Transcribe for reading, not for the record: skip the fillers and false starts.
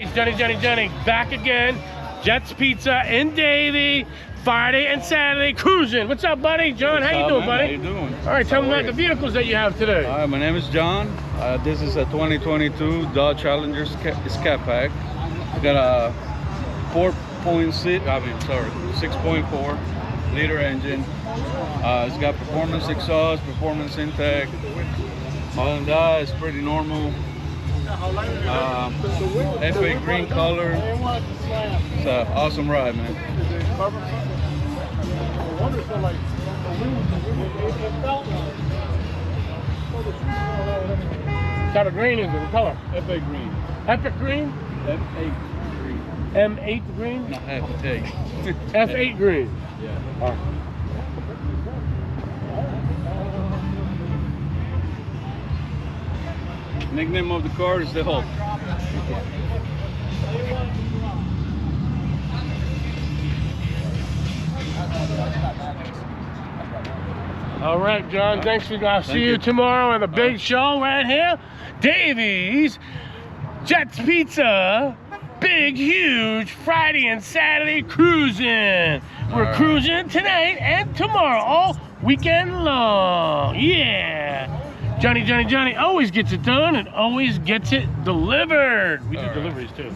It's Johnny, back again. Jets Pizza in Davie, Friday and Saturday cruising. What's up, buddy? John, how you doing, buddy? How you doing? All right, tell me about the vehicles that you have today. Hi, my name is John. This is a 2022 Dodge Challenger Scat Pack. Got a 6.4 liter engine. It's got performance exhaust, performance intake. Other than that, it's pretty normal. FA green color. It's an awesome ride, man. What type of green is it? What color? FA green. Epic green? F8 green. M8 green? No, F8. F8 green. Yeah. All right. Nickname of the car is the Hulk. All right, John, thanks for I'll see you tomorrow at the big show right here. Davie's Jets Pizza. Big, huge Friday and Saturday cruising. We're cruising tonight and tomorrow, all weekend long. Yeah. Johnny always gets it done and always gets it delivered. We do deliveries too.